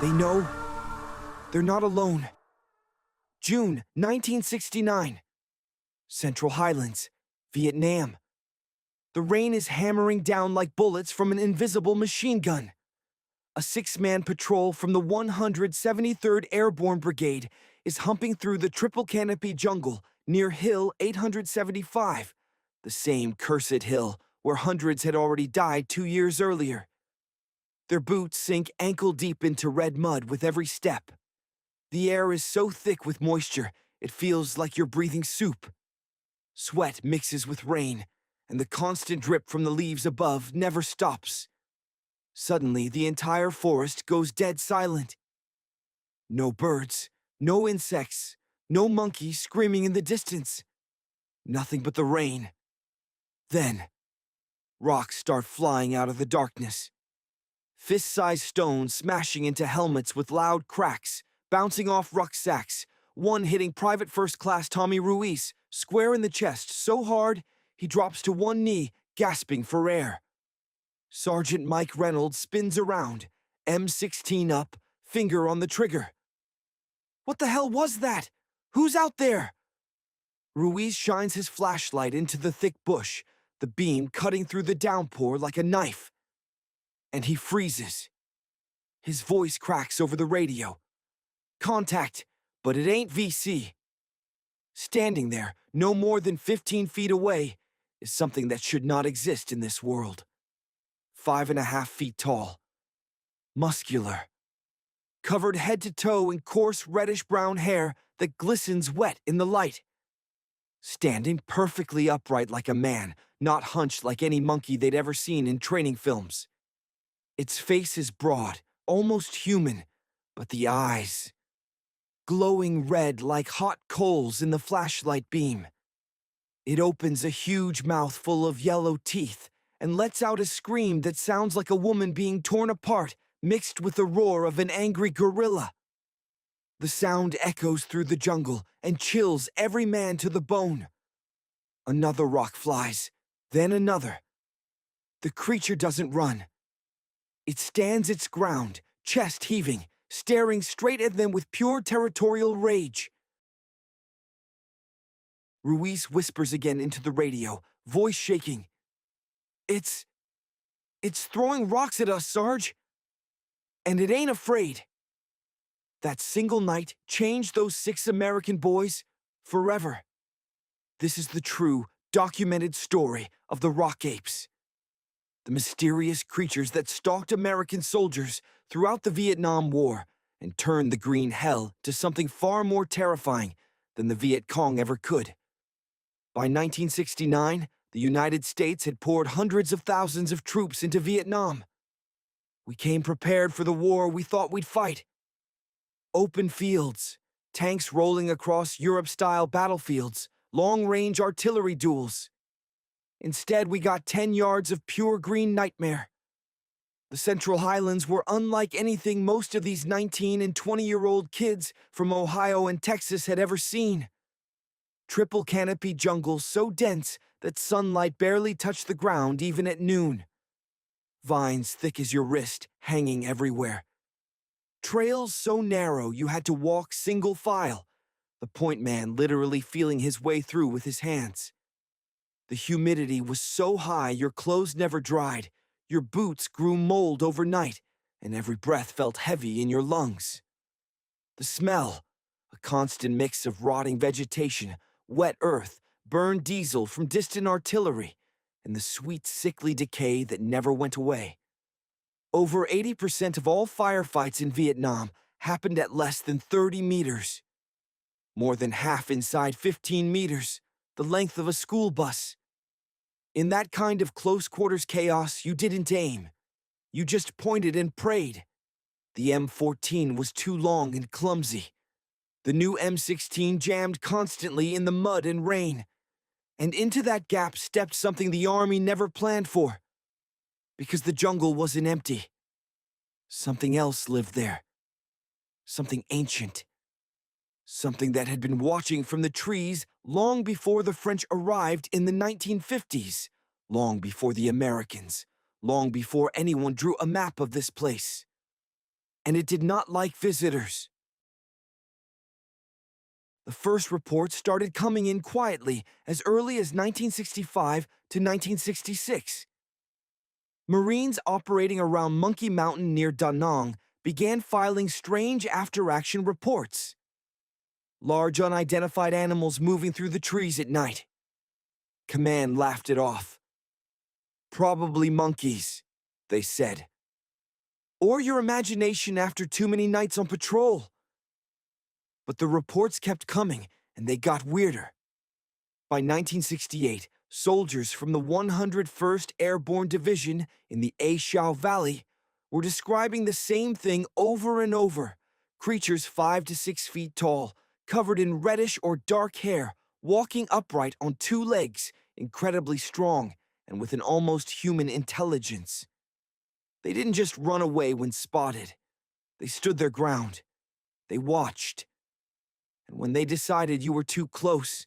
They know they're not alone. June 1969. Central Highlands, Vietnam. The rain is hammering down like bullets from an invisible machine gun. A six-man patrol from the 173rd Airborne Brigade is humping through the triple canopy jungle near Hill 875, the same cursed hill where hundreds had already died 2 years earlier. Their boots sink ankle-deep into red mud with every step. The air is so thick with moisture, it feels like you're breathing soup. Sweat mixes with rain, and the constant drip from the leaves above never stops. Suddenly, the entire forest goes dead silent. No birds, no insects, no monkeys screaming in the distance. Nothing but the rain. Then, rocks start flying out of the darkness. Fist-sized stones smashing into helmets with loud cracks, bouncing off rucksacks, one hitting Private First Class Tommy Ruiz square in the chest so hard he drops to one knee, gasping for air. Sergeant Mike Reynolds spins around, M16 up, finger on the trigger. What the hell was that? Who's out there? Ruiz shines his flashlight into the thick bush, the beam cutting through the downpour like a knife. And he freezes. His voice cracks over the radio. Contact, but it ain't VC. Standing there, no more than 15 feet away, is something that should not exist in this world. 5.5 feet tall. Muscular. Covered head to toe in coarse reddish-brown hair that glistens wet in the light. Standing perfectly upright like a man, not hunched like any monkey they'd ever seen in training films. Its face is broad, almost human, but the eyes, glowing red like hot coals in the flashlight beam. It opens a huge mouth full of yellow teeth and lets out a scream that sounds like a woman being torn apart, mixed with the roar of an angry gorilla. The sound echoes through the jungle and chills every man to the bone. Another rock flies, then another. The creature doesn't run. It stands its ground, chest heaving, staring straight at them with pure territorial rage. Ruiz whispers again into the radio, voice shaking. It's throwing rocks at us, Sarge. And it ain't afraid. That single night changed those 6 American boys forever. This is the true, documented story of the Rock Apes. The mysterious creatures that stalked American soldiers throughout the Vietnam War and turned the green hell to something far more terrifying than the Viet Cong ever could. By 1969, the United States had poured hundreds of thousands of troops into Vietnam. We came prepared for the war we thought we'd fight. Open fields, tanks rolling across Europe-style battlefields, long-range artillery duels. Instead, we got 10 yards of pure green nightmare. The Central Highlands were unlike anything most of these 19 and 20-year-old kids from Ohio and Texas had ever seen. Triple canopy jungle so dense that sunlight barely touched the ground even at noon. Vines thick as your wrist, hanging everywhere. Trails so narrow you had to walk single file, the point man literally feeling his way through with his hands. The humidity was so high your clothes never dried, your boots grew mold overnight, and every breath felt heavy in your lungs. The smell, a constant mix of rotting vegetation, wet earth, burned diesel from distant artillery, and the sweet, sickly decay that never went away. Over 80% of all firefights in Vietnam happened at less than 30 meters. More than half inside 15 meters, the length of a school bus. In that kind of close-quarters chaos, you didn't aim. You just pointed and prayed. The M14 was too long and clumsy. The new M16 jammed constantly in the mud and rain. And into that gap stepped something the Army never planned for. Because the jungle wasn't empty. Something else lived there. Something ancient. Something that had been watching from the trees long before the French arrived in the 1950s, long before the Americans, long before anyone drew a map of this place. and it did not like visitors. The first reports started coming in quietly as early as 1965 to 1966. Marines operating around Monkey Mountain near Da Nang began filing strange after-action reports. Large unidentified animals moving through the trees at night. Command laughed it off. Probably monkeys, they said. Or your imagination after too many nights on patrol. But the reports kept coming, and they got weirder. By 1968, soldiers from the 101st Airborne Division in the A Shau Valley were describing the same thing over and over. Creatures 5 to 6 feet tall, covered in reddish or dark hair, walking upright on two legs, incredibly strong, and with an almost human intelligence. They didn't just run away when spotted. They stood their ground. They watched. And when they decided you were too close,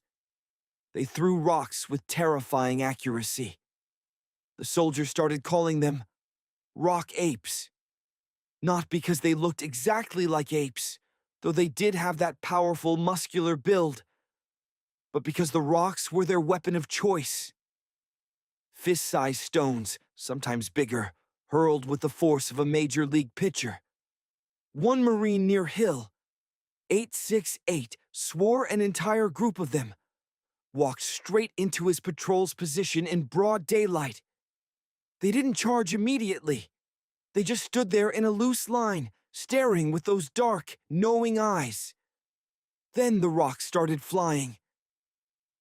they threw rocks with terrifying accuracy. The soldiers started calling them Rock Apes. Not because they looked exactly like apes, though they did have that powerful, muscular build, but because the rocks were their weapon of choice. Fist-sized stones, sometimes bigger, hurled with the force of a major league pitcher. One Marine near Hill, 868, swore an entire group of them walked straight into his patrol's position in broad daylight. They didn't charge immediately. They just stood there in a loose line, staring with those dark, knowing eyes. Then the rocks started flying.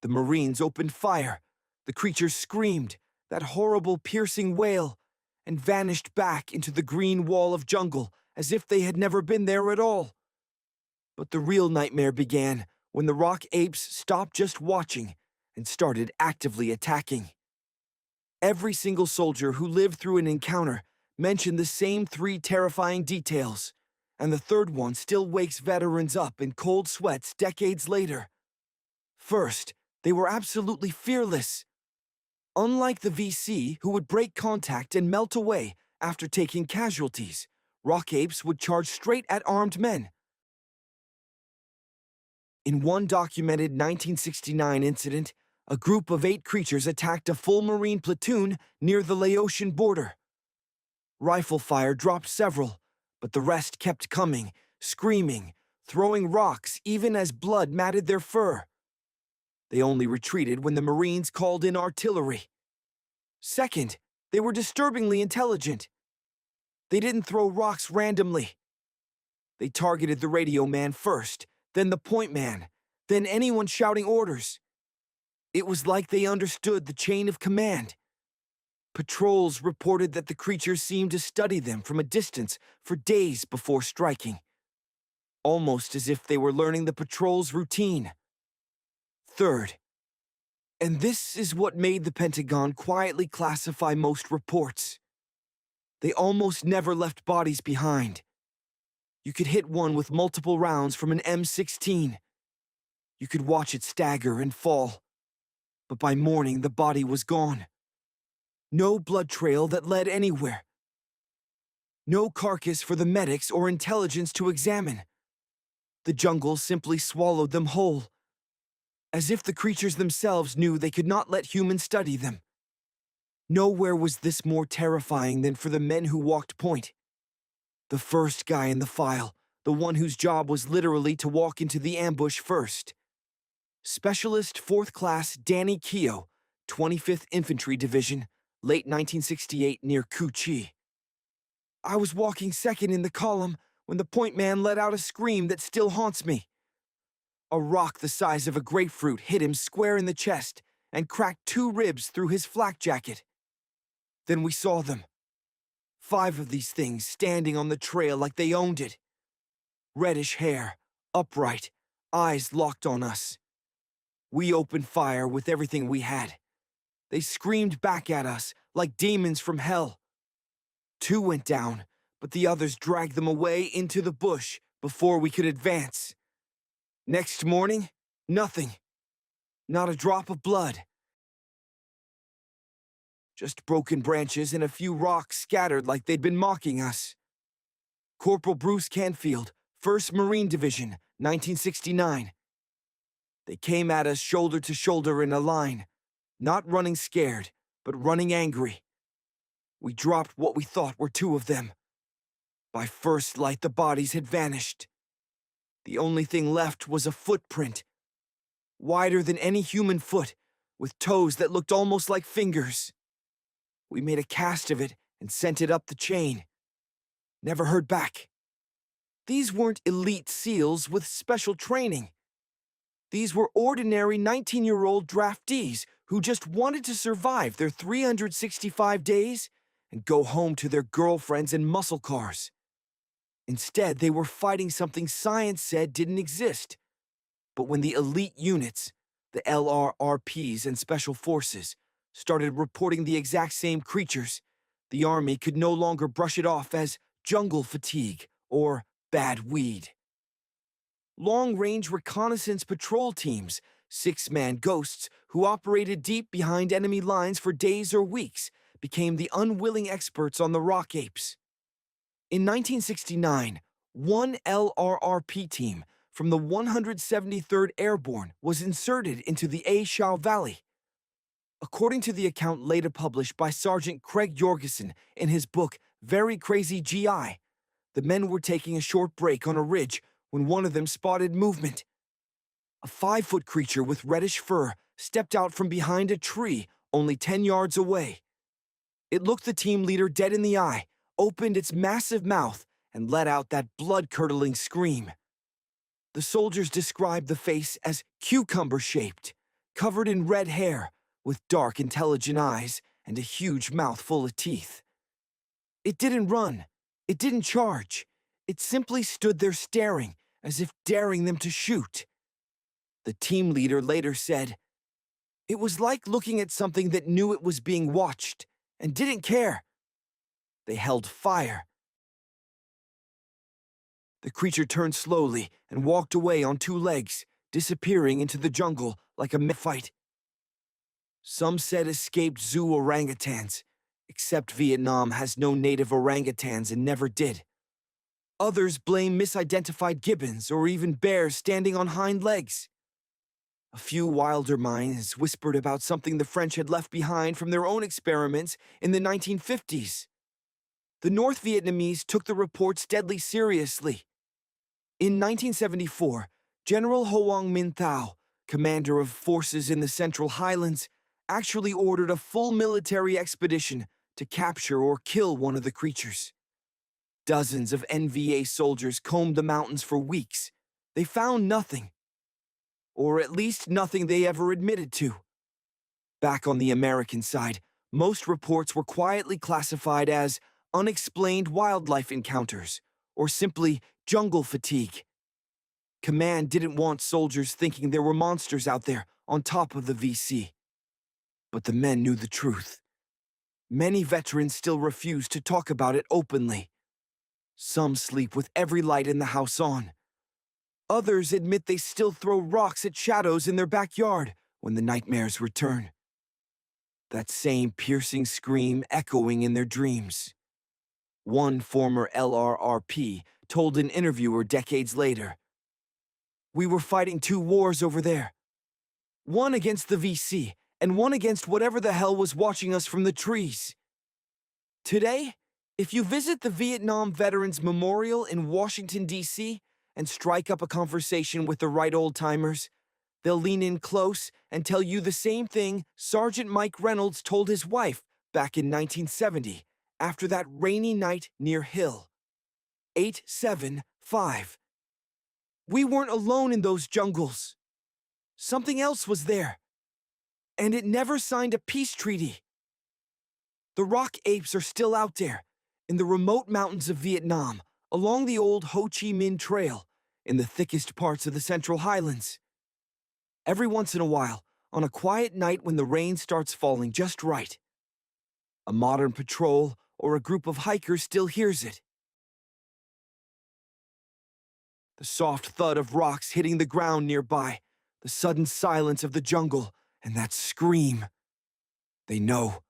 The Marines opened fire. The creatures screamed, that horrible piercing wail, and vanished back into the green wall of jungle as if they had never been there at all. But the real nightmare began when the Rock Apes stopped just watching and started actively attacking. Every single soldier who lived through an encounter mentioned the same three terrifying details, and the third one still wakes veterans up in cold sweats decades later. First, they were absolutely fearless. Unlike the VC, who would break contact and melt away after taking casualties, Rock Apes would charge straight at armed men. In one documented 1969 incident, a group of 8 creatures attacked a full Marine platoon near the Laotian border. Rifle fire dropped several, but the rest kept coming, screaming, throwing rocks even as blood matted their fur. They only retreated when the Marines called in artillery. Second, they were disturbingly intelligent. They didn't throw rocks randomly. They targeted the radio man first, then the point man, then anyone shouting orders. It was like they understood the chain of command. Patrols reported that the creatures seemed to study them from a distance for days before striking, almost as if they were learning the patrol's routine. Third, and this is what made the Pentagon quietly classify most reports, they almost never left bodies behind. You could hit one with multiple rounds from an M16. You could watch it stagger and fall, but by morning the body was gone. No blood trail that led anywhere. No carcass for the medics or intelligence to examine. The jungle simply swallowed them whole, as if the creatures themselves knew they could not let humans study them. Nowhere was this more terrifying than for the men who walked point. The first guy in the file, the one whose job was literally to walk into the ambush first. Specialist 4th Class Danny Keogh, 25th Infantry Division, late 1968 near Cu Chi. I was walking second in the column when the point man let out a scream that still haunts me. A rock the size of a grapefruit hit him square in the chest and cracked 2 ribs through his flak jacket. Then we saw them. 5 of these things standing on the trail like they owned it. Reddish hair, upright, eyes locked on us. We opened fire with everything we had. They screamed back at us like demons from hell. 2 went down, but the others dragged them away into the bush before we could advance. Next morning, nothing. Not a drop of blood. Just broken branches and a few rocks scattered like they'd been mocking us. Corporal Bruce Canfield, 1st Marine Division, 1969. They came at us shoulder to shoulder in a line, not running scared, but running angry. We dropped what we thought were 2 of them. By first light, the bodies had vanished. The only thing left was a footprint, wider than any human foot, with toes that looked almost like fingers. We made a cast of it and sent it up the chain. Never heard back. These weren't elite SEALs with special training. These were ordinary 19-year-old draftees who just wanted to survive their 365 days and go home to their girlfriends and muscle cars. Instead, they were fighting something science said didn't exist. But when the elite units, the LRRPs and Special Forces, started reporting the exact same creatures, the Army could no longer brush it off as jungle fatigue or bad weed. Long-range reconnaissance patrol teams, 6-man ghosts who operated deep behind enemy lines for days or weeks, became the unwilling experts on the Rock Apes. In 1969, one LRRP team from the 173rd Airborne was inserted into the A Shau Valley. According to the account later published by Sergeant Craig Jorgensen in his book Very Crazy GI, the men were taking a short break on a ridge when one of them spotted movement. A 5-foot creature with reddish fur stepped out from behind a tree only 10 yards away. It looked the team leader dead in the eye, opened its massive mouth, and let out that blood-curdling scream. The soldiers described the face as cucumber-shaped, covered in red hair, with dark, intelligent eyes and a huge mouth full of teeth. It didn't run. It didn't charge. It simply stood there staring, as if daring them to shoot. The team leader later said, "It was like looking at something that knew it was being watched and didn't care. They held fire." The creature turned slowly and walked away on 2 legs, disappearing into the jungle like a mid-fight. Some said escaped zoo orangutans, except Vietnam has no native orangutans and never did. Others blame misidentified gibbons or even bears standing on hind legs. A few wilder minds whispered about something the French had left behind from their own experiments in the 1950s. The North Vietnamese took the reports deadly seriously. In 1974, General Hoang Minh Thao, commander of forces in the Central Highlands, actually ordered a full military expedition to capture or kill one of the creatures. Dozens of NVA soldiers combed the mountains for weeks. They found nothing. Or at least nothing they ever admitted to. Back on the American side, most reports were quietly classified as unexplained wildlife encounters, or simply jungle fatigue. Command didn't want soldiers thinking there were monsters out there on top of the VC. But the men knew the truth. Many veterans still refuse to talk about it openly. Some sleep with every light in the house on. Others admit they still throw rocks at shadows in their backyard when the nightmares return. That same piercing scream echoing in their dreams. One former LRRP told an interviewer decades later, "We were fighting 2 wars over there. One against the VC, and one against whatever the hell was watching us from the trees." Today, if you visit the Vietnam Veterans Memorial in Washington, D.C., and strike up a conversation with the right old-timers, they'll lean in close and tell you the same thing Sergeant Mike Reynolds told his wife back in 1970, after that rainy night near Hill. 875. "We weren't alone in those jungles. Something else was there. And it never signed a peace treaty." The Rock Apes are still out there, in the remote mountains of Vietnam, along the old Ho Chi Minh Trail, in the thickest parts of the Central Highlands. Every once in a while, on a quiet night when the rain starts falling just right, a modern patrol or a group of hikers still hears it. The soft thud of rocks hitting the ground nearby, the sudden silence of the jungle, and that scream. They know